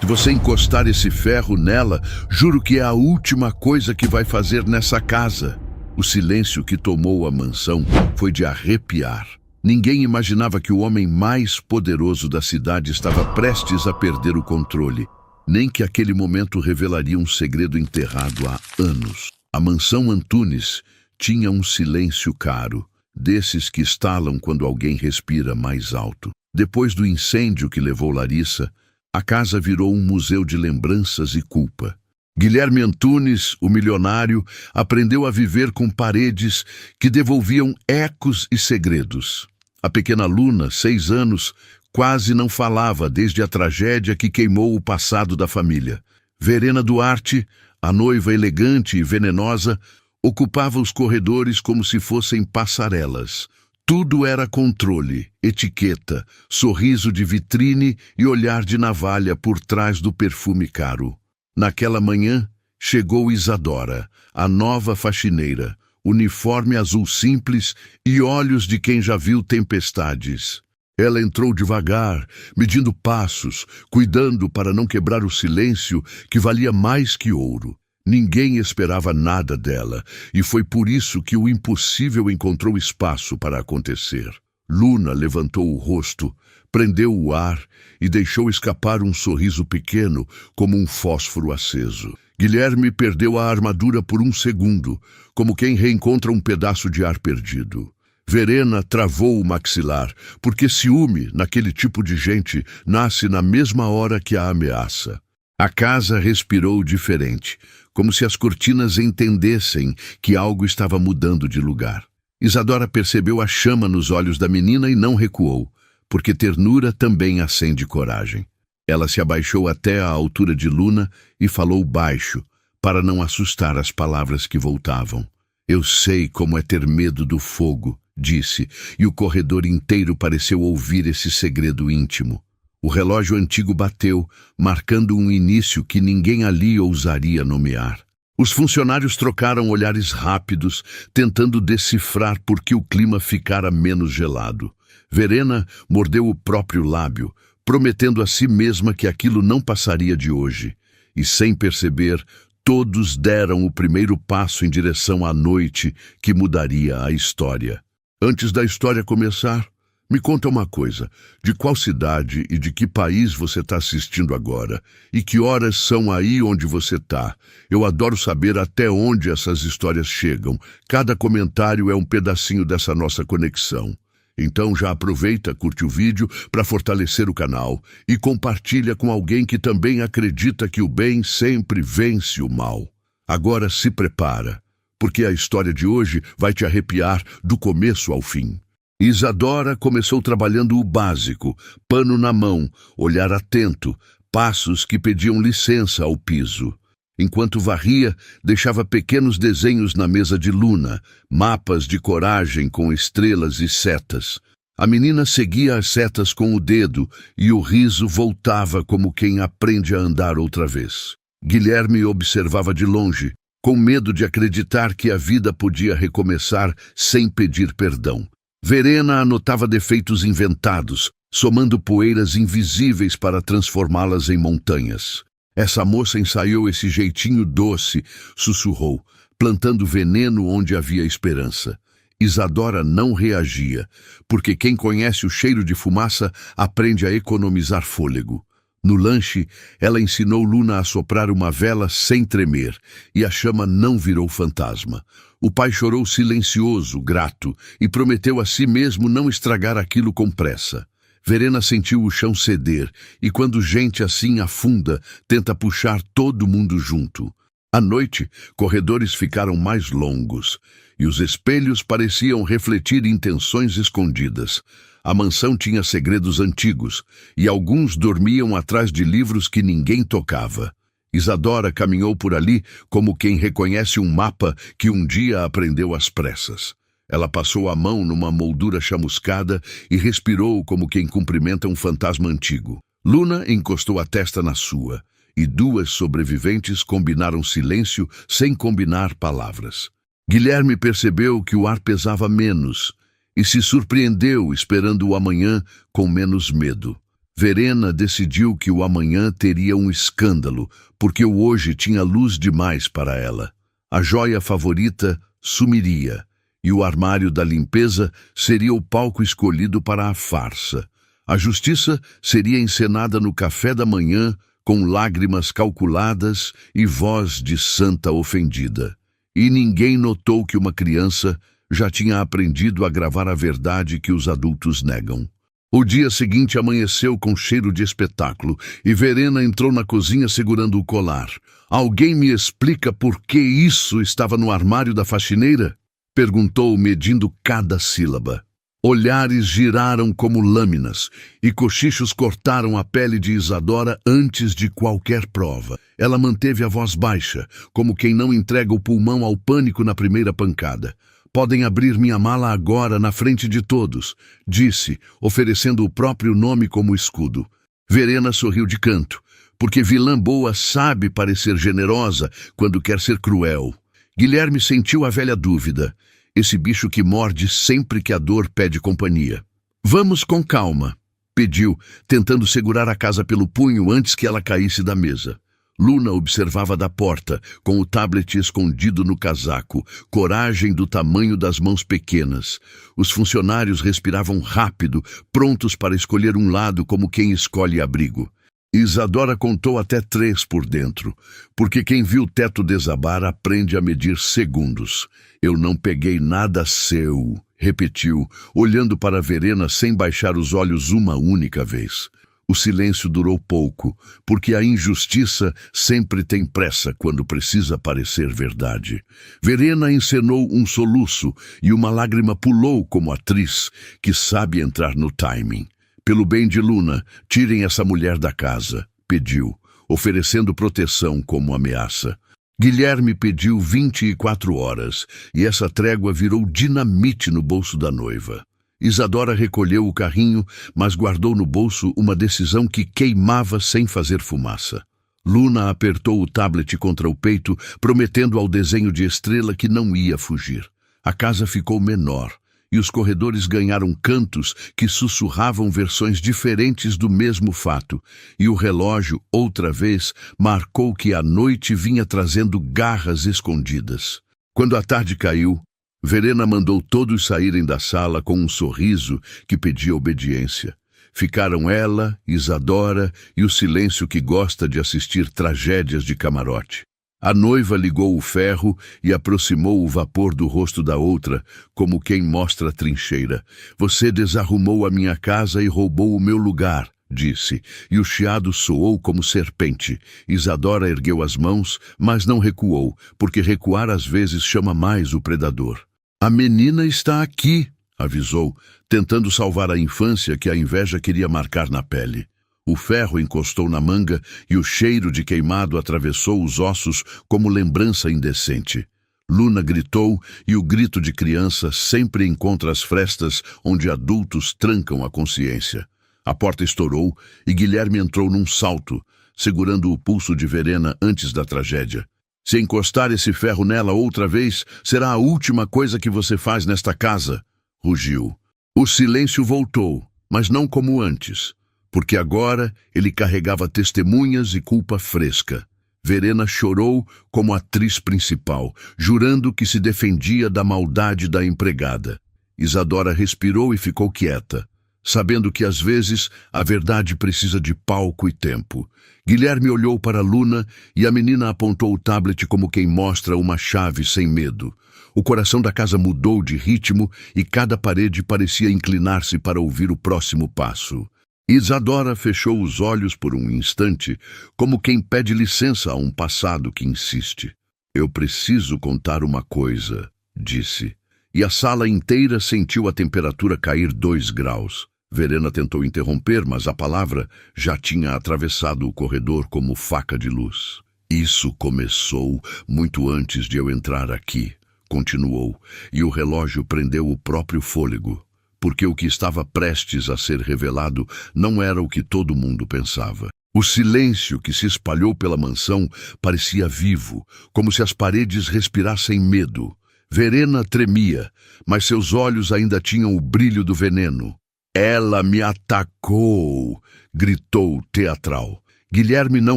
Se você encostar esse ferro nela, juro que é a última coisa que vai fazer nessa casa. O silêncio que tomou a mansão foi de arrepiar. Ninguém imaginava que o homem mais poderoso da cidade estava prestes a perder o controle, nem que aquele momento revelaria um segredo enterrado há anos. A mansão Antunes tinha um silêncio caro, desses que estalam quando alguém respira mais alto. Depois do incêndio que levou Larissa, a casa virou um museu de lembranças e culpa. Guilherme Antunes, o milionário, aprendeu a viver com paredes que devolviam ecos e segredos. A pequena Luna, 6 anos, quase não falava desde a tragédia que queimou o passado da família. Verena Duarte, a noiva elegante e venenosa, ocupava os corredores como se fossem passarelas. Tudo era controle, etiqueta, sorriso de vitrine e olhar de navalha por trás do perfume caro. Naquela manhã, chegou Isadora, a nova faxineira, uniforme azul simples e olhos de quem já viu tempestades. Ela entrou devagar, medindo passos, cuidando para não quebrar o silêncio que valia mais que ouro. Ninguém esperava nada dela, e foi por isso que o impossível encontrou espaço para acontecer. Luna levantou o rosto, prendeu o ar e deixou escapar um sorriso pequeno, como um fósforo aceso. Guilherme perdeu a armadura por um segundo, como quem reencontra um pedaço de ar perdido. Verena travou o maxilar, porque ciúme, naquele tipo de gente, nasce na mesma hora que a ameaça. A casa respirou diferente, como se as cortinas entendessem que algo estava mudando de lugar. Isadora percebeu a chama nos olhos da menina e não recuou, porque ternura também acende coragem. Ela se abaixou até a altura de Luna e falou baixo, para não assustar as palavras que voltavam. Eu sei como é ter medo do fogo, disse, e o corredor inteiro pareceu ouvir esse segredo íntimo. O relógio antigo bateu, marcando um início que ninguém ali ousaria nomear. Os funcionários trocaram olhares rápidos, tentando decifrar por que o clima ficara menos gelado. Verena mordeu o próprio lábio, prometendo a si mesma que aquilo não passaria de hoje. E sem perceber, todos deram o primeiro passo em direção à noite que mudaria a história. Antes da história começar, me conta uma coisa, de qual cidade e de que país você está assistindo agora? E que horas são aí onde você está? Eu adoro saber até onde essas histórias chegam. Cada comentário é um pedacinho dessa nossa conexão. Então já aproveita, curte o vídeo para fortalecer o canal e compartilha com alguém que também acredita que o bem sempre vence o mal. Agora se prepara, porque a história de hoje vai te arrepiar do começo ao fim. Isadora começou trabalhando o básico, pano na mão, olhar atento, passos que pediam licença ao piso. Enquanto varria, deixava pequenos desenhos na mesa de Luna, mapas de coragem com estrelas e setas. A menina seguia as setas com o dedo e o riso voltava como quem aprende a andar outra vez. Guilherme observava de longe, com medo de acreditar que a vida podia recomeçar sem pedir perdão. Verena anotava defeitos inventados, somando poeiras invisíveis para transformá-las em montanhas. Essa moça ensaiou esse jeitinho doce, sussurrou, plantando veneno onde havia esperança. Isadora não reagia, porque quem conhece o cheiro de fumaça aprende a economizar fôlego. No lanche, ela ensinou Luna a soprar uma vela sem tremer, e a chama não virou fantasma. O pai chorou silencioso, grato, e prometeu a si mesmo não estragar aquilo com pressa. Verena sentiu o chão ceder, e quando gente assim afunda, tenta puxar todo mundo junto. À noite, corredores ficaram mais longos, e os espelhos pareciam refletir intenções escondidas. A mansão tinha segredos antigos, e alguns dormiam atrás de livros que ninguém tocava. Isadora caminhou por ali como quem reconhece um mapa que um dia aprendeu às pressas. Ela passou a mão numa moldura chamuscada e respirou como quem cumprimenta um fantasma antigo. Luna encostou a testa na sua, e 2 sobreviventes combinaram silêncio sem combinar palavras. Guilherme percebeu que o ar pesava menos, e se surpreendeu esperando o amanhã com menos medo. Verena decidiu que o amanhã teria um escândalo, porque o hoje tinha luz demais para ela. A joia favorita sumiria, e o armário da limpeza seria o palco escolhido para a farsa. A justiça seria encenada no café da manhã, com lágrimas calculadas e voz de santa ofendida. E ninguém notou que uma criança já tinha aprendido a gravar a verdade que os adultos negam. O dia seguinte amanheceu com cheiro de espetáculo e Verena entrou na cozinha segurando o colar. Alguém me explica por que isso estava no armário da faxineira? Perguntou, medindo cada sílaba. Olhares giraram como lâminas e cochichos cortaram a pele de Isadora antes de qualquer prova. Ela manteve a voz baixa, como quem não entrega o pulmão ao pânico na primeira pancada. Podem abrir minha mala agora na frente de todos, disse, oferecendo o próprio nome como escudo. Verena sorriu de canto, porque vilã boa sabe parecer generosa quando quer ser cruel. Guilherme sentiu a velha dúvida. Esse bicho que morde sempre que a dor pede companhia. Vamos com calma, pediu, tentando segurar a casa pelo punho antes que ela caísse da mesa. Luna observava da porta, com o tablet escondido no casaco, coragem do tamanho das mãos pequenas. Os funcionários respiravam rápido, prontos para escolher um lado como quem escolhe abrigo. Isadora contou até 3 por dentro, porque quem viu o teto desabar aprende a medir segundos. Eu não peguei nada seu, repetiu, olhando para Verena sem baixar os olhos uma única vez. O silêncio durou pouco, porque a injustiça sempre tem pressa quando precisa parecer verdade. Verena encenou um soluço e uma lágrima pulou como atriz que sabe entrar no timing. Pelo bem de Luna, tirem essa mulher da casa, pediu, oferecendo proteção como ameaça. Guilherme pediu 24 horas, e essa trégua virou dinamite no bolso da noiva. Isadora recolheu o carrinho, mas guardou no bolso uma decisão que queimava sem fazer fumaça. Luna apertou o tablet contra o peito, prometendo ao desenho de estrela que não ia fugir. A casa ficou menor, e os corredores ganharam cantos que sussurravam versões diferentes do mesmo fato, e o relógio, outra vez, marcou que a noite vinha trazendo garras escondidas. Quando a tarde caiu, Verena mandou todos saírem da sala com um sorriso que pedia obediência. Ficaram ela, Isadora e o silêncio que gosta de assistir tragédias de camarote. A noiva ligou o ferro e aproximou o vapor do rosto da outra, como quem mostra a trincheira. Você desarrumou a minha casa e roubou o meu lugar, disse, e o chiado soou como serpente. Isadora ergueu as mãos, mas não recuou, porque recuar às vezes chama mais o predador. A menina está aqui, avisou, tentando salvar a infância que a inveja queria marcar na pele. O ferro encostou na manga e o cheiro de queimado atravessou os ossos como lembrança indecente. Luna gritou e o grito de criança sempre encontra as frestas onde adultos trancam a consciência. A porta estourou e Guilherme entrou num salto, segurando o pulso de Verena antes da tragédia. Se encostar esse ferro nela outra vez, será a última coisa que você faz nesta casa, rugiu. O silêncio voltou, mas não como antes. Porque agora ele carregava testemunhas e culpa fresca. Verena chorou como atriz principal, jurando que se defendia da maldade da empregada. Isadora respirou e ficou quieta, sabendo que às vezes a verdade precisa de palco e tempo. Guilherme olhou para Luna e a menina apontou o tablet como quem mostra uma chave sem medo. O coração da casa mudou de ritmo e cada parede parecia inclinar-se para ouvir o próximo passo. Isadora fechou os olhos por um instante, como quem pede licença a um passado que insiste. Eu preciso contar uma coisa, disse, e a sala inteira sentiu a temperatura cair 2 graus. Verena tentou interromper, mas a palavra já tinha atravessado o corredor como faca de luz. Isso começou muito antes de eu entrar aqui, continuou, e o relógio prendeu o próprio fôlego. Porque o que estava prestes a ser revelado não era o que todo mundo pensava. O silêncio que se espalhou pela mansão parecia vivo, como se as paredes respirassem medo. Verena tremia, mas seus olhos ainda tinham o brilho do veneno. Ela me atacou, gritou teatral. Guilherme não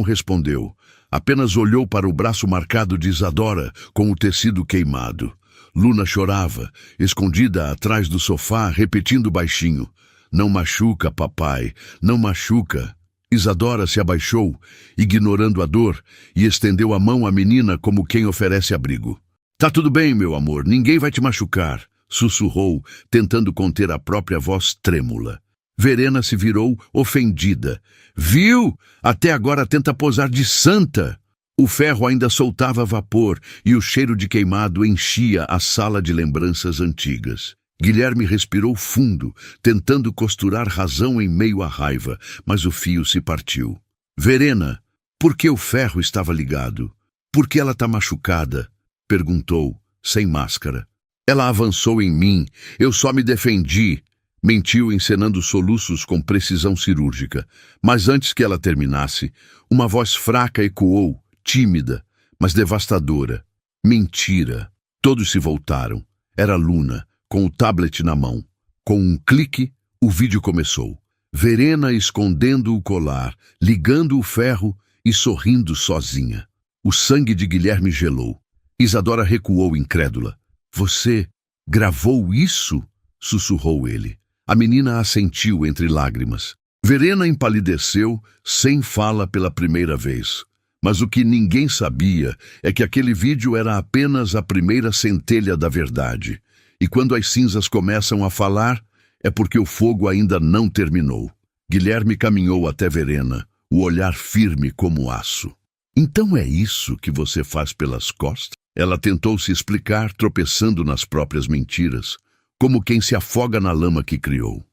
respondeu. Apenas olhou para o braço marcado de Isadora, com o tecido queimado. Luna chorava, escondida atrás do sofá, repetindo baixinho: "Não machuca, papai, não machuca." Isadora se abaixou, ignorando a dor, e estendeu a mão à menina como quem oferece abrigo. "Tá tudo bem, meu amor, ninguém vai te machucar", sussurrou, tentando conter a própria voz trêmula. Verena se virou, ofendida. "Viu? Até agora tenta posar de santa." O ferro ainda soltava vapor e o cheiro de queimado enchia a sala de lembranças antigas. Guilherme respirou fundo, tentando costurar razão em meio à raiva, mas o fio se partiu. "Verena, por que o ferro estava ligado? Por que ela está machucada?" perguntou, sem máscara. "Ela avançou em mim, eu só me defendi." Mentiu, encenando soluços com precisão cirúrgica. Mas antes que ela terminasse, uma voz fraca ecoou, tímida, mas devastadora. "Mentira." Todos se voltaram. Era Luna, com o tablet na mão. Com um clique, o vídeo começou. Verena escondendo o colar, ligando o ferro e sorrindo sozinha. O sangue de Guilherme gelou. Isadora recuou incrédula. "Você gravou isso?" sussurrou ele. A menina assentiu entre lágrimas. Verena empalideceu, sem fala pela primeira vez. Mas o que ninguém sabia é que aquele vídeo era apenas a primeira centelha da verdade. E quando as cinzas começam a falar, é porque o fogo ainda não terminou. Guilherme caminhou até Verena, o olhar firme como aço. "Então é isso que você faz pelas costas?" Ela tentou se explicar, tropeçando nas próprias mentiras, como quem se afoga na lama que criou.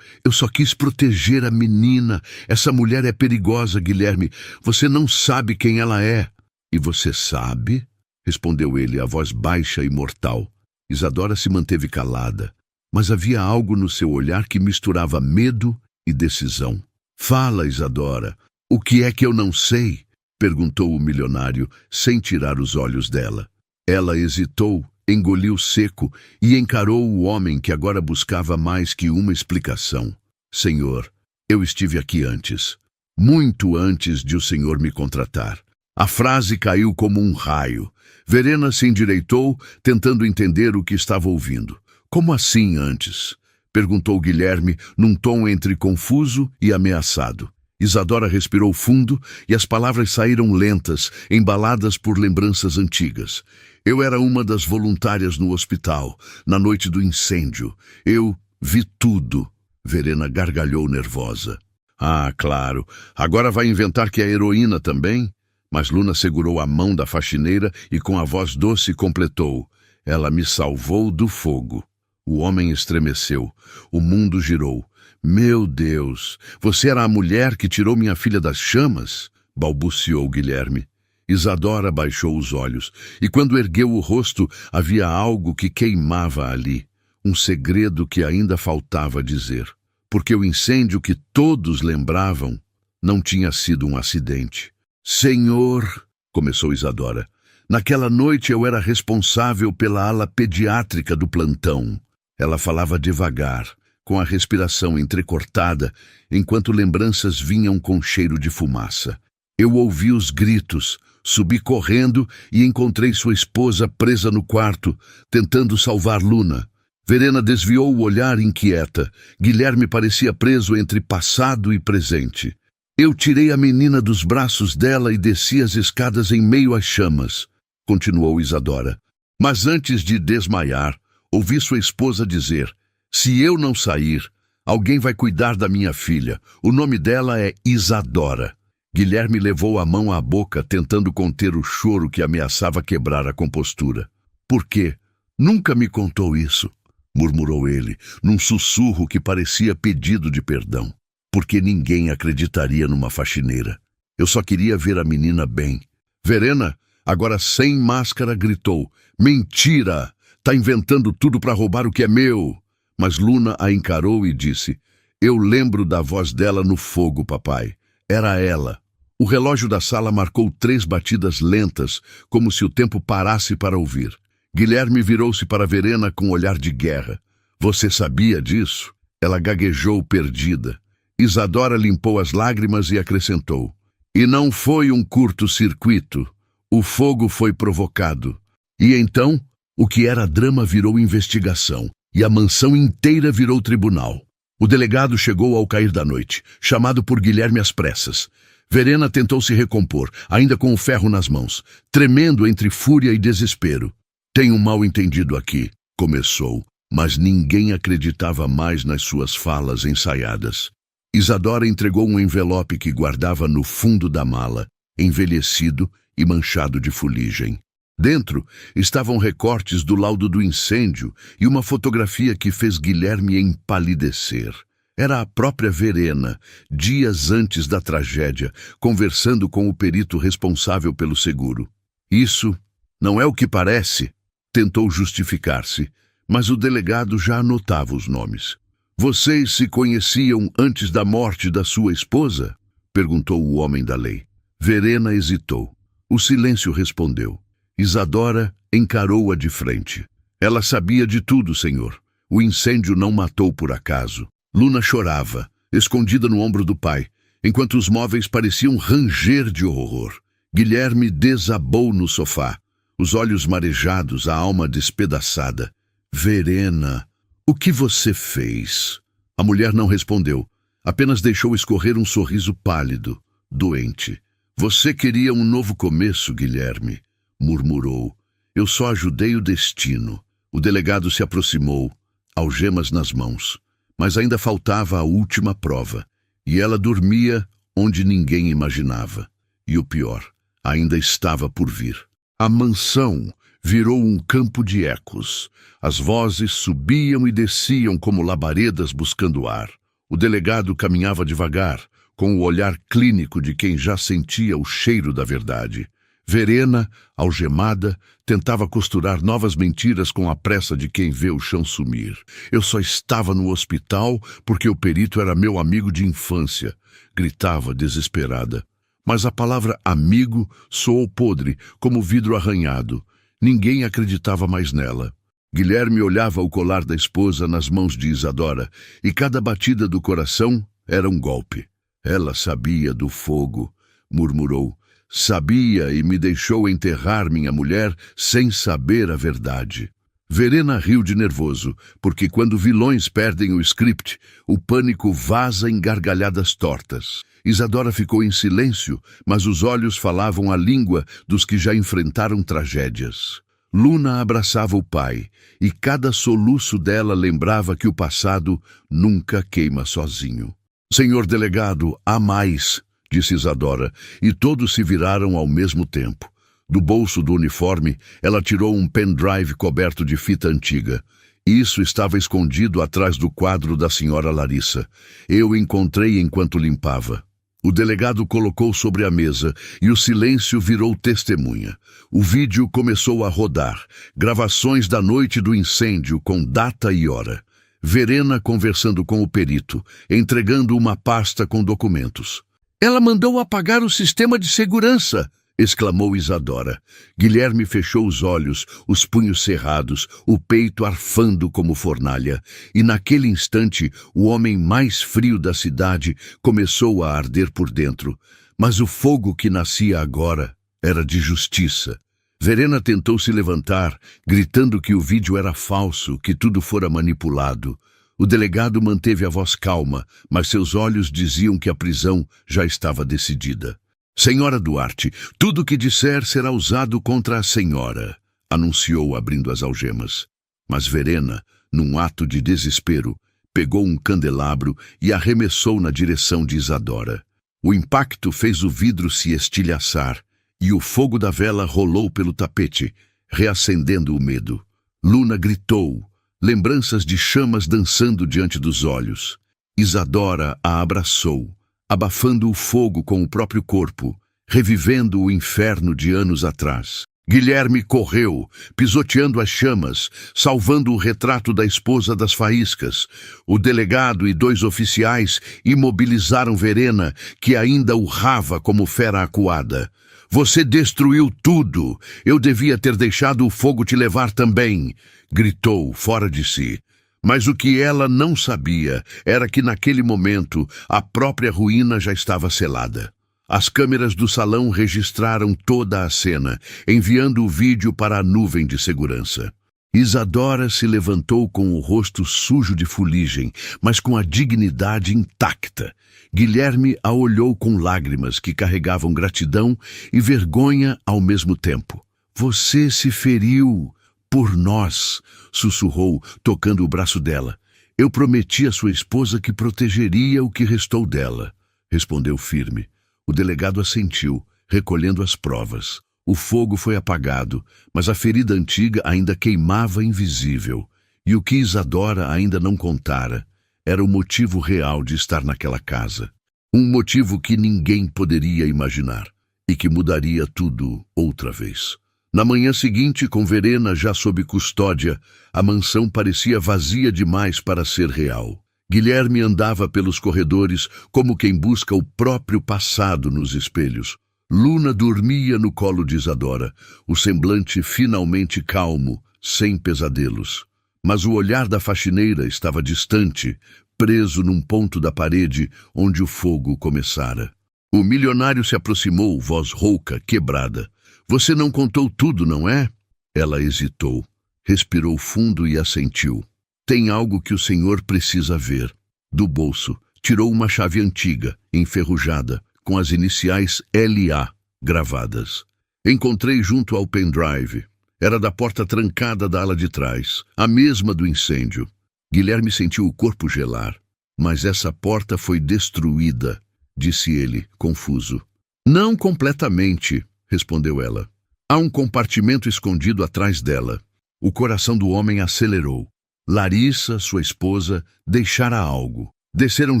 Eu só quis proteger a menina. Essa mulher é perigosa, Guilherme. Você não sabe quem ela é." "E você sabe?" respondeu ele, a voz baixa e mortal. Isadora se manteve calada, mas havia algo no seu olhar que misturava medo e decisão. "Fala, Isadora. O que é que eu não sei?" perguntou o milionário, sem tirar os olhos dela. Ela hesitou, engoliu seco e encarou o homem que agora buscava mais que uma explicação. "Senhor, eu estive aqui antes. Muito antes de o senhor me contratar." A frase caiu como um raio. Verena se endireitou, tentando entender o que estava ouvindo. "Como assim antes?" perguntou Guilherme, num tom entre confuso e ameaçado. Isadora respirou fundo e as palavras saíram lentas, embaladas por lembranças antigas. "Eu era uma das voluntárias no hospital, na noite do incêndio. Eu vi tudo." Verena gargalhou nervosa. "Ah, claro. Agora vai inventar que é heroína também?" Mas Luna segurou a mão da faxineira e com a voz doce completou: "Ela me salvou do fogo." O homem estremeceu. O mundo girou. "Meu Deus, você era a mulher que tirou minha filha das chamas?" balbuciou Guilherme. Isadora baixou os olhos, e quando ergueu o rosto, havia algo que queimava ali, um segredo que ainda faltava dizer. Porque o incêndio que todos lembravam não tinha sido um acidente. "Senhor", começou Isadora, "naquela noite eu era responsável pela ala pediátrica do plantão." Ela falava devagar, com a respiração entrecortada, enquanto lembranças vinham com cheiro de fumaça. "Eu ouvi os gritos, subi correndo e encontrei sua esposa presa no quarto, tentando salvar Luna." Verena desviou o olhar inquieta. Guilherme parecia preso entre passado e presente. "Eu tirei a menina dos braços dela e desci as escadas em meio às chamas", continuou Isadora. "Mas antes de desmaiar, ouvi sua esposa dizer: 'Se eu não sair, alguém vai cuidar da minha filha. O nome dela é Isadora.'" Guilherme levou a mão à boca, tentando conter o choro que ameaçava quebrar a compostura. "Por quê? Nunca me contou isso", murmurou ele, num sussurro que parecia pedido de perdão. "Porque ninguém acreditaria numa faxineira. Eu só queria ver a menina bem." Verena, agora sem máscara, gritou: "Mentira! Tá inventando tudo para roubar o que é meu." Mas Luna a encarou e disse: "Eu lembro da voz dela no fogo, papai. Era ela." O relógio da sala marcou 3 batidas lentas, como se o tempo parasse para ouvir. Guilherme virou-se para Verena com um olhar de guerra. "Você sabia disso?" Ela gaguejou perdida. Isadora limpou as lágrimas e acrescentou: "E não foi um curto-circuito. O fogo foi provocado." E então, o que era drama virou investigação, e a mansão inteira virou tribunal. O delegado chegou ao cair da noite, chamado por Guilherme às pressas. Verena tentou se recompor, ainda com o ferro nas mãos, tremendo entre fúria e desespero. "Tem um mal-entendido aqui", começou, mas ninguém acreditava mais nas suas falas ensaiadas. Isadora entregou um envelope que guardava no fundo da mala, envelhecido e manchado de fuligem. Dentro estavam recortes do laudo do incêndio e uma fotografia que fez Guilherme empalidecer. Era a própria Verena, dias antes da tragédia, conversando com o perito responsável pelo seguro. "Isso não é o que parece", tentou justificar-se, mas o delegado já anotava os nomes. "Vocês se conheciam antes da morte da sua esposa?" perguntou o homem da lei. Verena hesitou. O silêncio respondeu. Isadora encarou-a de frente. "Ela sabia de tudo, senhor. O incêndio não matou por acaso." Luna chorava, escondida no ombro do pai, enquanto os móveis pareciam ranger de horror. Guilherme desabou no sofá, os olhos marejados, a alma despedaçada. "Verena, o que você fez?" A mulher não respondeu, apenas deixou escorrer um sorriso pálido, doente. "Você queria um novo começo, Guilherme", murmurou. "Eu só ajudei o destino." O delegado se aproximou, algemas nas mãos. Mas ainda faltava a última prova, e ela dormia onde ninguém imaginava. E o pior, ainda estava por vir. A mansão virou um campo de ecos. As vozes subiam e desciam como labaredas buscando ar. O delegado caminhava devagar, com o olhar clínico de quem já sentia o cheiro da verdade. Verena, algemada, tentava costurar novas mentiras com a pressa de quem vê o chão sumir. "Eu só estava no hospital porque o perito era meu amigo de infância", gritava desesperada. Mas a palavra amigo soou podre, como vidro arranhado. Ninguém acreditava mais nela. Guilherme olhava o colar da esposa nas mãos de Isadora, e cada batida do coração era um golpe. "Ela sabia do fogo", murmurou. "Sabia e me deixou enterrar minha mulher sem saber a verdade." Verena riu de nervoso, porque quando vilões perdem o script, o pânico vaza em gargalhadas tortas. Isadora ficou em silêncio, mas os olhos falavam a língua dos que já enfrentaram tragédias. Luna abraçava o pai, e cada soluço dela lembrava que o passado nunca queima sozinho. "Senhor delegado, há mais", disse Isadora, e todos se viraram ao mesmo tempo. Do bolso do uniforme, ela tirou um pendrive coberto de fita antiga. Isso estava escondido atrás do quadro da senhora Larissa. "Eu encontrei enquanto limpava." O delegado colocou sobre a mesa e o silêncio virou testemunha. O vídeo começou a rodar, gravações da noite do incêndio com data e hora. Verena conversando com o perito, entregando uma pasta com documentos. "Ela mandou apagar o sistema de segurança", exclamou Isadora. Guilherme fechou os olhos, os punhos cerrados, o peito arfando como fornalha. E naquele instante, o homem mais frio da cidade começou a arder por dentro. Mas o fogo que nascia agora era de justiça. Verena tentou se levantar, gritando que o vídeo era falso, que tudo fora manipulado. O delegado manteve a voz calma, mas seus olhos diziam que a prisão já estava decidida. "Senhora Duarte, tudo o que disser será usado contra a senhora", anunciou abrindo as algemas. Mas Verena, num ato de desespero, pegou um candelabro e arremessou na direção de Isadora. O impacto fez o vidro se estilhaçar e o fogo da vela rolou pelo tapete, reacendendo o medo. Luna gritou, lembranças de chamas dançando diante dos olhos. Isadora a abraçou, abafando o fogo com o próprio corpo, revivendo o inferno de anos atrás. Guilherme correu, pisoteando as chamas, salvando o retrato da esposa das faíscas. O delegado e 2 oficiais imobilizaram Verena, que ainda urrava como fera acuada. "Você destruiu tudo! Eu devia ter deixado o fogo te levar também!" gritou, fora de si. Mas o que ela não sabia era que naquele momento a própria ruína já estava selada. As câmeras do salão registraram toda a cena, enviando o vídeo para a nuvem de segurança. Isadora se levantou com o rosto sujo de fuligem, mas com a dignidade intacta. Guilherme a olhou com lágrimas que carregavam gratidão e vergonha ao mesmo tempo. "Você se feriu por nós", sussurrou, tocando o braço dela. "Eu prometi à sua esposa que protegeria o que restou dela", respondeu firme. O delegado assentiu, recolhendo as provas. O fogo foi apagado, mas a ferida antiga ainda queimava invisível. E o que Isadora ainda não contara era o motivo real de estar naquela casa. Um motivo que ninguém poderia imaginar e que mudaria tudo outra vez. Na manhã seguinte, com Verena já sob custódia, a mansão parecia vazia demais para ser real. Guilherme andava pelos corredores como quem busca o próprio passado nos espelhos. Luna dormia no colo de Isadora, o semblante finalmente calmo, sem pesadelos. Mas o olhar da faxineira estava distante, preso num ponto da parede onde o fogo começara. O milionário se aproximou, voz rouca, quebrada. "Você não contou tudo, não é?" Ela hesitou, respirou fundo e assentiu. "Tem algo que o senhor precisa ver." Do bolso, tirou uma chave antiga, enferrujada, com as iniciais LA gravadas. "Encontrei junto ao pendrive. Era da porta trancada da ala de trás, a mesma do incêndio." Guilherme sentiu o corpo gelar. "Mas essa porta foi destruída", disse ele, confuso. "Não completamente", respondeu ela. "Há um compartimento escondido atrás dela." O coração do homem acelerou. Larissa, sua esposa, deixara algo. Desceram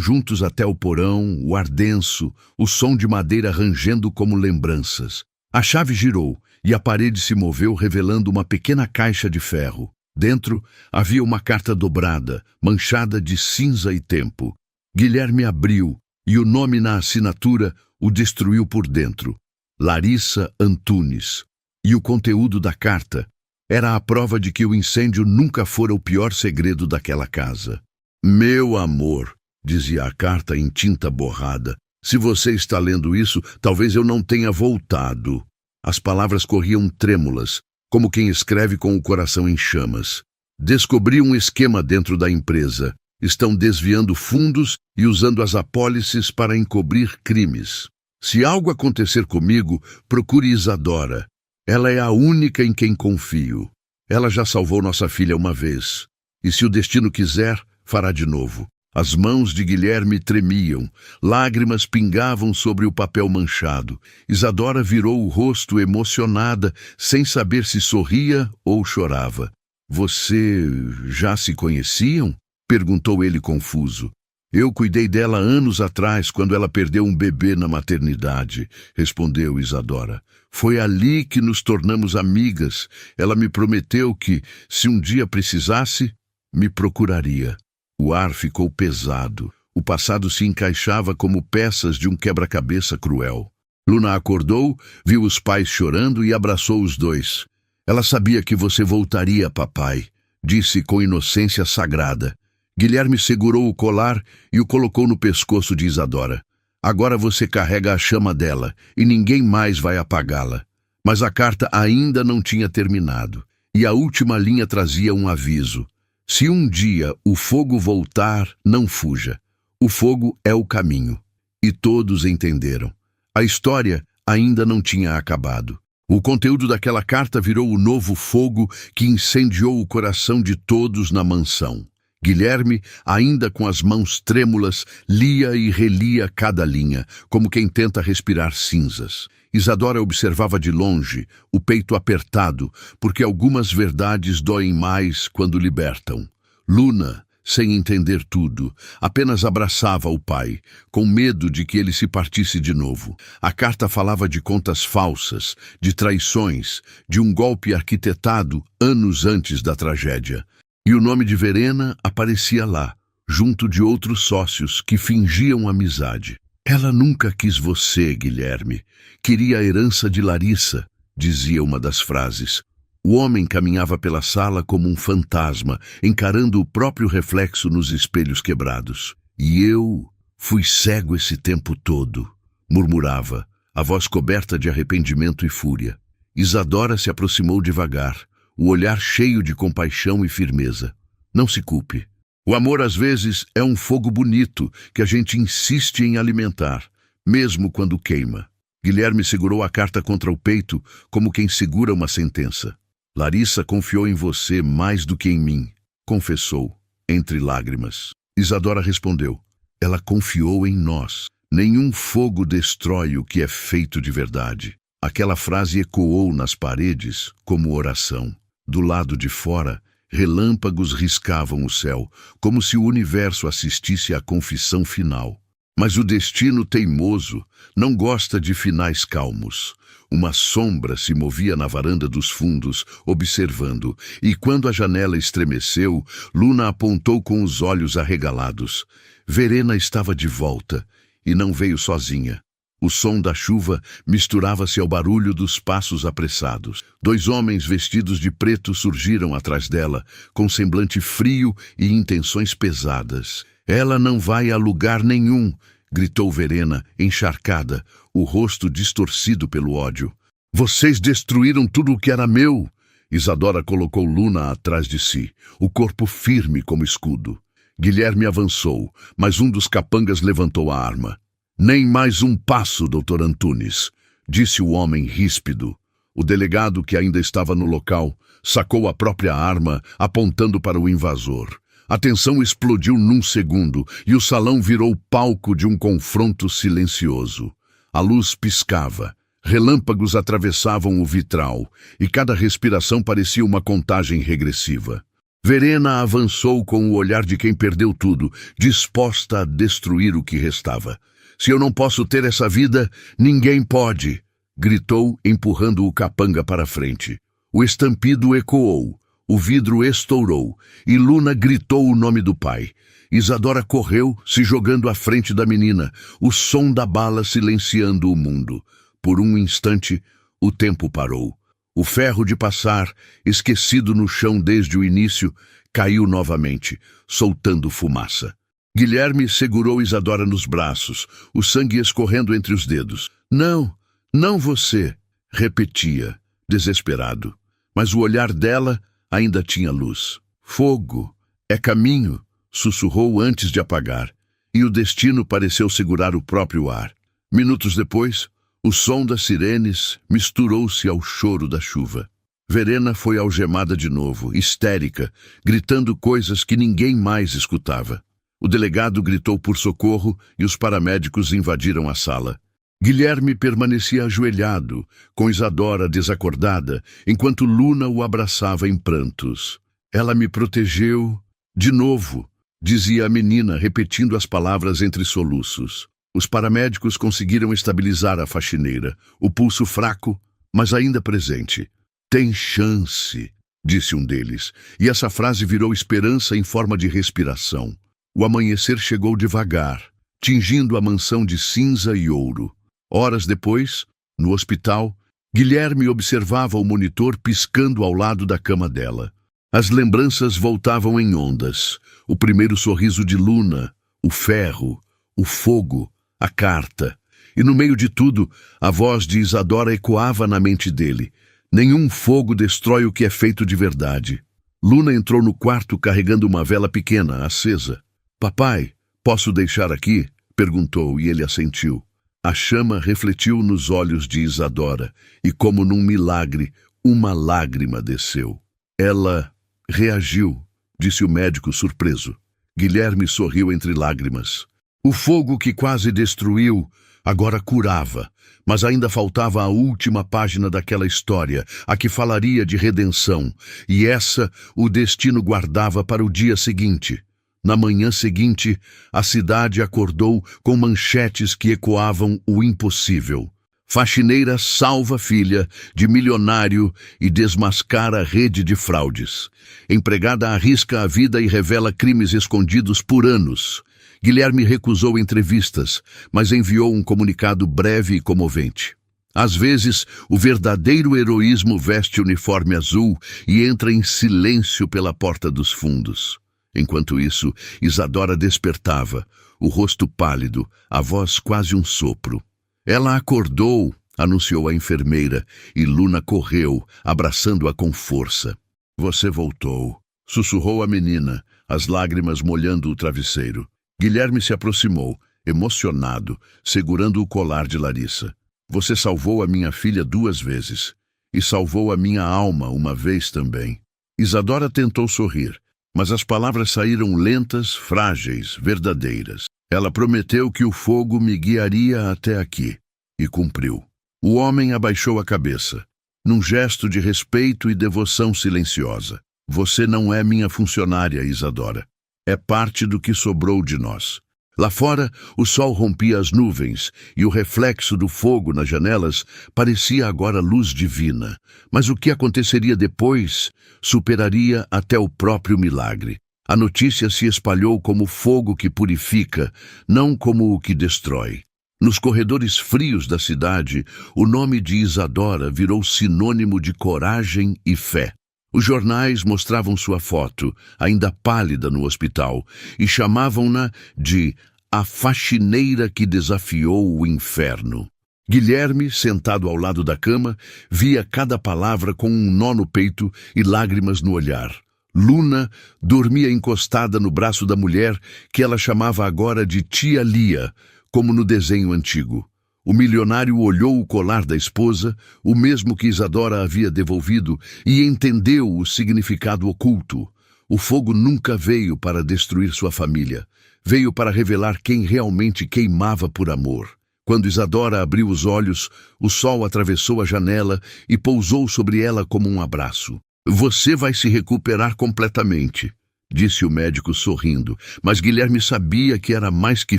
juntos até o porão, o ar denso, o som de madeira rangendo como lembranças. A chave girou e a parede se moveu, revelando uma pequena caixa de ferro. Dentro havia uma carta dobrada, manchada de cinza e tempo. Guilherme abriu e o nome na assinatura o destruiu por dentro. Larissa Antunes. E o conteúdo da carta era a prova de que o incêndio nunca fora o pior segredo daquela casa. "Meu amor", dizia a carta em tinta borrada, "se você está lendo isso, talvez eu não tenha voltado." As palavras corriam trêmulas, como quem escreve com o coração em chamas. "Descobri um esquema dentro da empresa. Estão desviando fundos e usando as apólices para encobrir crimes. Se algo acontecer comigo, procure Isadora. Ela é a única em quem confio. Ela já salvou nossa filha uma vez. E se o destino quiser, fará de novo." As mãos de Guilherme tremiam, lágrimas pingavam sobre o papel manchado. Isadora virou o rosto emocionada, sem saber se sorria ou chorava. "Você já se conheciam?" perguntou ele confuso. "Eu cuidei dela anos atrás, quando ela perdeu um bebê na maternidade", respondeu Isadora. "Foi ali que nos tornamos amigas. Ela me prometeu que, se um dia precisasse, me procuraria." O ar ficou pesado. O passado se encaixava como peças de um quebra-cabeça cruel. Luna acordou, viu os pais chorando e abraçou os dois. "Ela sabia que você voltaria, papai", disse com inocência sagrada. Guilherme segurou o colar e o colocou no pescoço de Isadora. "Agora você carrega a chama dela e ninguém mais vai apagá-la." Mas a carta ainda não tinha terminado, e a última linha trazia um aviso. "Se um dia o fogo voltar, não fuja. O fogo é o caminho." E todos entenderam. A história ainda não tinha acabado. O conteúdo daquela carta virou o novo fogo que incendiou o coração de todos na mansão. Guilherme, ainda com as mãos trêmulas, lia e relia cada linha, como quem tenta respirar cinzas. Isadora observava de longe, o peito apertado, porque algumas verdades doem mais quando libertam. Luna, sem entender tudo, apenas abraçava o pai, com medo de que ele se partisse de novo. A carta falava de contas falsas, de traições, de um golpe arquitetado anos antes da tragédia. E o nome de Verena aparecia lá, junto de outros sócios que fingiam amizade. "Ela nunca quis você, Guilherme. Queria a herança de Larissa", dizia uma das frases. O homem caminhava pela sala como um fantasma, encarando o próprio reflexo nos espelhos quebrados. E eu fui cego esse tempo todo, murmurava, a voz coberta de arrependimento e fúria. Isadora se aproximou devagar, o olhar cheio de compaixão e firmeza. Não se culpe. O amor às vezes é um fogo bonito que a gente insiste em alimentar, mesmo quando queima. Guilherme segurou a carta contra o peito como quem segura uma sentença. Larissa confiou em você mais do que em mim, confessou, entre lágrimas. Isadora respondeu, ela confiou em nós. Nenhum fogo destrói o que é feito de verdade. Aquela frase ecoou nas paredes como oração. Do lado de fora, relâmpagos riscavam o céu, como se o universo assistisse à confissão final. Mas o destino teimoso não gosta de finais calmos. Uma sombra se movia na varanda dos fundos, observando, e quando a janela estremeceu, Luna apontou com os olhos arregalados. Verena estava de volta, e não veio sozinha. O som da chuva misturava-se ao barulho dos passos apressados. 2 homens vestidos de preto surgiram atrás dela, com semblante frio e intenções pesadas. Ela não vai a lugar nenhum, gritou Verena, encharcada, o rosto distorcido pelo ódio. Vocês destruíram tudo o que era meu! Isadora colocou Luna atrás de si, o corpo firme como escudo. Guilherme avançou, mas um dos capangas levantou a arma. Nem mais um passo, Dr. Antunes, disse o homem ríspido. O delegado, que ainda estava no local, sacou a própria arma, apontando para o invasor. A tensão explodiu num segundo e o salão virou palco de um confronto silencioso. A luz piscava, relâmpagos atravessavam o vitral e cada respiração parecia uma contagem regressiva. Verena avançou com o olhar de quem perdeu tudo, disposta a destruir o que restava. Se eu não posso ter essa vida, ninguém pode, gritou, empurrando o capanga para frente. O estampido ecoou. O vidro estourou e Luna gritou o nome do pai. Isadora correu, se jogando à frente da menina, o som da bala silenciando o mundo. Por um instante, o tempo parou. O ferro de passar, esquecido no chão desde o início, caiu novamente, soltando fumaça. Guilherme segurou Isadora nos braços, o sangue escorrendo entre os dedos. Não, não você, repetia, desesperado. Mas o olhar dela ainda tinha luz. Fogo, é caminho, sussurrou antes de apagar, e o destino pareceu segurar o próprio ar. Minutos depois, o som das sirenes misturou-se ao choro da chuva. Verena foi algemada de novo, histérica, gritando coisas que ninguém mais escutava. O delegado gritou por socorro e os paramédicos invadiram a sala. Guilherme permanecia ajoelhado, com Isadora desacordada, enquanto Luna o abraçava em prantos. Ela me protegeu de novo, dizia a menina, repetindo as palavras entre soluços. Os paramédicos conseguiram estabilizar a faxineira, o pulso fraco, mas ainda presente. Tem chance, disse um deles, e essa frase virou esperança em forma de respiração. O amanhecer chegou devagar, tingindo a mansão de cinza e ouro. Horas depois, no hospital, Guilherme observava o monitor piscando ao lado da cama dela. As lembranças voltavam em ondas. O primeiro sorriso de Luna, o ferro, o fogo, a carta. E no meio de tudo, a voz de Isadora ecoava na mente dele. Nenhum fogo destrói o que é feito de verdade. Luna entrou no quarto carregando uma vela pequena, acesa. Papai, posso deixar aqui? Perguntou e ele assentiu. A chama refletiu nos olhos de Isadora e, como num milagre, uma lágrima desceu. Ela reagiu, disse o médico surpreso. Guilherme sorriu entre lágrimas. O fogo que quase destruiu agora curava, mas ainda faltava a última página daquela história, a que falaria de redenção, e essa o destino guardava para o dia seguinte. Na manhã seguinte, a cidade acordou com manchetes que ecoavam o impossível. Faxineira salva filha de milionário e desmascara rede de fraudes. Empregada arrisca a vida e revela crimes escondidos por anos. Guilherme recusou entrevistas, mas enviou um comunicado breve e comovente. Às vezes, o verdadeiro heroísmo veste uniforme azul e entra em silêncio pela porta dos fundos. Enquanto isso, Isadora despertava, o rosto pálido, a voz quase um sopro. Ela acordou, anunciou a enfermeira, e Luna correu, abraçando-a com força. Você voltou, sussurrou a menina, as lágrimas molhando o travesseiro. Guilherme se aproximou, emocionado, segurando o colar de Larissa. Você salvou a minha filha 2 vezes, e salvou a minha alma uma vez também. Isadora tentou sorrir, mas as palavras saíram lentas, frágeis, verdadeiras. Ela prometeu que o fogo me guiaria até aqui, e cumpriu. O homem abaixou a cabeça, num gesto de respeito e devoção silenciosa. Você não é minha funcionária, Isadora. É parte do que sobrou de nós. Lá fora, o sol rompia as nuvens e o reflexo do fogo nas janelas parecia agora luz divina. Mas o que aconteceria depois superaria até o próprio milagre. A notícia se espalhou como fogo que purifica, não como o que destrói. Nos corredores frios da cidade, o nome de Isadora virou sinônimo de coragem e fé. Os jornais mostravam sua foto, ainda pálida no hospital, e chamavam-na de a faxineira que desafiou o inferno. Guilherme, sentado ao lado da cama, via cada palavra com um nó no peito e lágrimas no olhar. Luna dormia encostada no braço da mulher que ela chamava agora de Tia Lia, como no desenho antigo. O milionário olhou o colar da esposa, o mesmo que Isadora havia devolvido, e entendeu o significado oculto. O fogo nunca veio para destruir sua família. Veio para revelar quem realmente queimava por amor. Quando Isadora abriu os olhos, o sol atravessou a janela e pousou sobre ela como um abraço. Você vai se recuperar completamente, disse o médico sorrindo, mas Guilherme sabia que era mais que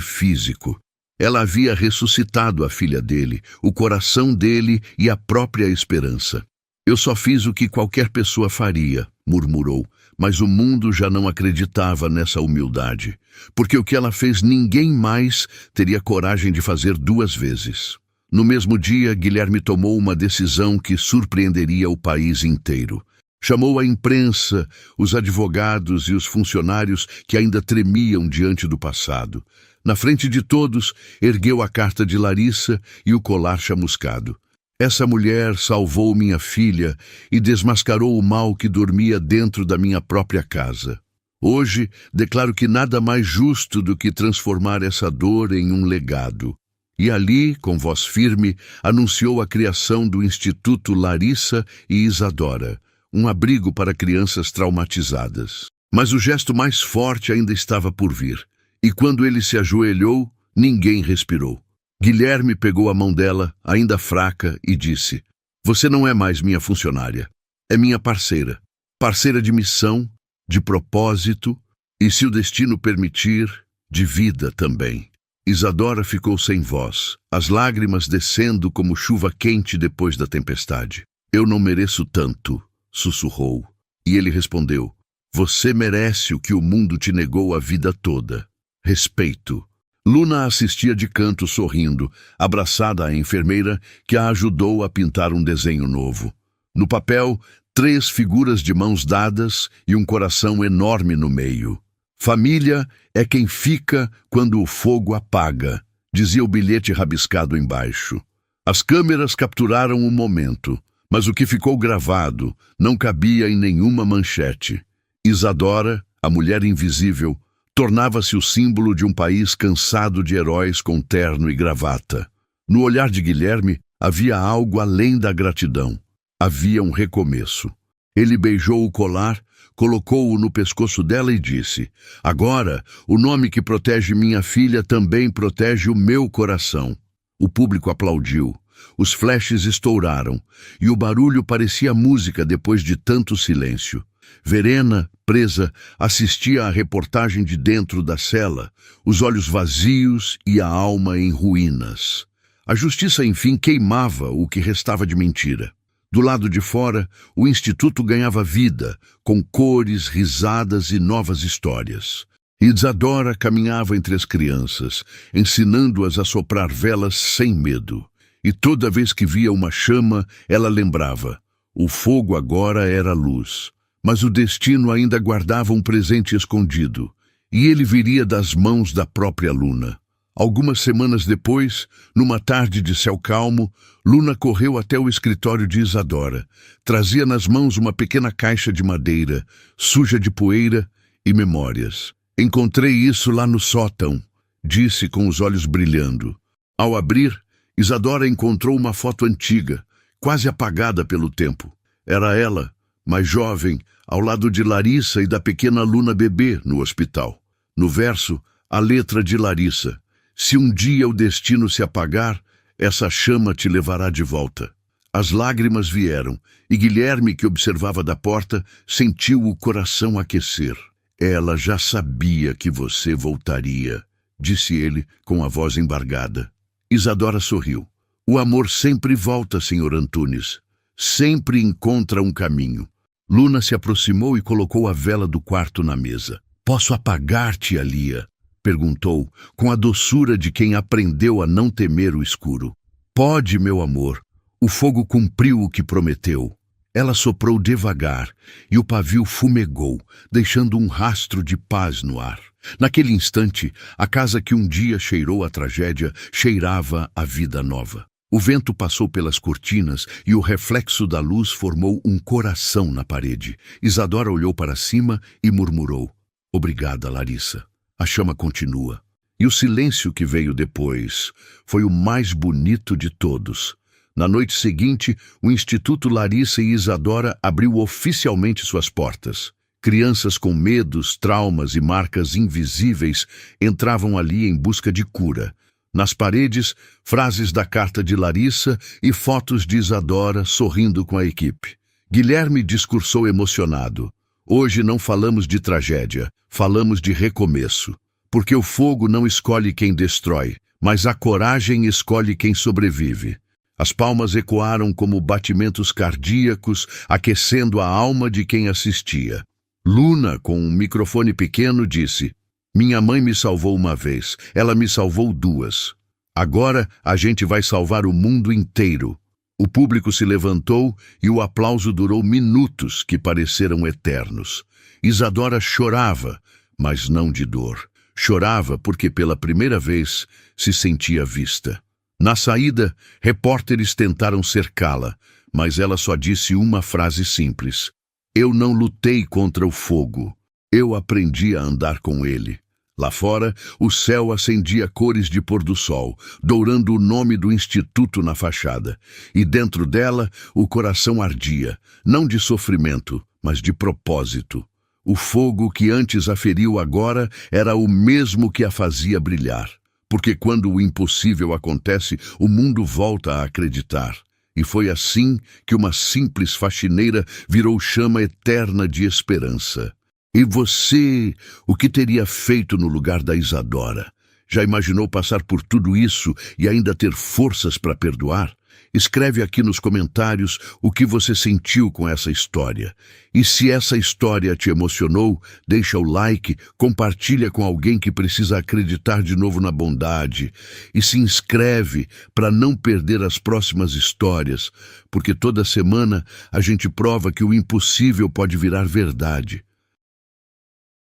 físico. Ela havia ressuscitado a filha dele, o coração dele e a própria esperança. Eu só fiz o que qualquer pessoa faria, murmurou, mas o mundo já não acreditava nessa humildade, porque o que ela fez ninguém mais teria coragem de fazer 2 vezes. No mesmo dia, Guilherme tomou uma decisão que surpreenderia o país inteiro. Chamou a imprensa, os advogados e os funcionários que ainda tremiam diante do passado. Na frente de todos, ergueu a carta de Larissa e o colar chamuscado. Essa mulher salvou minha filha e desmascarou o mal que dormia dentro da minha própria casa. Hoje, declaro que nada mais justo do que transformar essa dor em um legado. E ali, com voz firme, anunciou a criação do Instituto Larissa e Isadora, um abrigo para crianças traumatizadas. Mas o gesto mais forte ainda estava por vir. E quando ele se ajoelhou, ninguém respirou. Guilherme pegou a mão dela, ainda fraca, e disse: Você não é mais minha funcionária. É minha parceira. Parceira de missão, de propósito e, se o destino permitir, de vida também. Isadora ficou sem voz, as lágrimas descendo como chuva quente depois da tempestade. Eu não mereço tanto, sussurrou. E ele respondeu: Você merece o que o mundo te negou a vida toda. Respeito. Luna assistia de canto sorrindo, abraçada à enfermeira que a ajudou a pintar um desenho novo. No papel, 3 figuras de mãos dadas e um coração enorme no meio. Família é quem fica quando o fogo apaga, dizia o bilhete rabiscado embaixo. As câmeras capturaram o momento, mas o que ficou gravado não cabia em nenhuma manchete. Isadora, a mulher invisível, tornava-se o símbolo de um país cansado de heróis com terno e gravata. No olhar de Guilherme havia algo além da gratidão. Havia um recomeço. Ele beijou o colar, colocou-o no pescoço dela e disse: Agora, o nome que protege minha filha também protege o meu coração. O público aplaudiu. Os flashes estouraram, e o barulho parecia música depois de tanto silêncio. Verena, presa, assistia à reportagem de dentro da cela, os olhos vazios e a alma em ruínas. A justiça, enfim, queimava o que restava de mentira. Do lado de fora, o Instituto ganhava vida, com cores, risadas e novas histórias. Isadora caminhava entre as crianças, ensinando-as a soprar velas sem medo. E toda vez que via uma chama, ela lembrava: o fogo agora era luz. Mas o destino ainda guardava um presente escondido, e ele viria das mãos da própria Luna. Algumas semanas depois, numa tarde de céu calmo, Luna correu até o escritório de Isadora. Trazia nas mãos uma pequena caixa de madeira, suja de poeira e memórias. Encontrei isso lá no sótão, disse com os olhos brilhando. Ao abrir, Isadora encontrou uma foto antiga, quase apagada pelo tempo. Era ela, mais jovem, ao lado de Larissa e da pequena Luna bebê no hospital. No verso, a letra de Larissa: se um dia o destino se apagar, essa chama te levará de volta. As lágrimas vieram, e Guilherme, que observava da porta, sentiu o coração aquecer. Ela já sabia que você voltaria, disse ele com a voz embargada. Isadora sorriu. O amor sempre volta, Sr. Antunes. Sempre encontra um caminho. Luna se aproximou e colocou a vela do quarto na mesa. Posso apagar, tia Lia? Perguntou, com a doçura de quem aprendeu a não temer o escuro. Pode, meu amor. O fogo cumpriu o que prometeu. Ela soprou devagar e o pavio fumegou, deixando um rastro de paz no ar. Naquele instante, a casa que um dia cheirou a tragédia cheirava a vida nova. O vento passou pelas cortinas e o reflexo da luz formou um coração na parede. Isadora olhou para cima e murmurou: obrigada, Larissa. A chama continua. E o silêncio que veio depois foi o mais bonito de todos. Na noite seguinte, o Instituto Larissa e Isadora abriu oficialmente suas portas. Crianças com medos, traumas e marcas invisíveis entravam ali em busca de cura. Nas paredes, frases da carta de Larissa e fotos de Isadora sorrindo com a equipe. Guilherme discursou emocionado. Hoje não falamos de tragédia, falamos de recomeço. Porque o fogo não escolhe quem destrói, mas a coragem escolhe quem sobrevive. As palmas ecoaram como batimentos cardíacos, aquecendo a alma de quem assistia. Luna, com um microfone pequeno, disse: minha mãe me salvou uma vez, ela me salvou duas. Agora a gente vai salvar o mundo inteiro. O público se levantou e o aplauso durou minutos que pareceram eternos. Isadora chorava, mas não de dor. Chorava porque pela primeira vez se sentia vista. Na saída, repórteres tentaram cercá-la, mas ela só disse uma frase simples: eu não lutei contra o fogo, eu aprendi a andar com ele. Lá fora, o céu acendia cores de pôr do sol, dourando o nome do instituto na fachada. E dentro dela, o coração ardia, não de sofrimento, mas de propósito. O fogo que antes a feriu agora era o mesmo que a fazia brilhar. Porque quando o impossível acontece, o mundo volta a acreditar. E foi assim que uma simples faxineira virou chama eterna de esperança. E você, o que teria feito no lugar da Isadora? Já imaginou passar por tudo isso e ainda ter forças para perdoar? Escreve aqui nos comentários o que você sentiu com essa história. E se essa história te emocionou, deixa o like, compartilha com alguém que precisa acreditar de novo na bondade. E se inscreve para não perder as próximas histórias, porque toda semana a gente prova que o impossível pode virar verdade.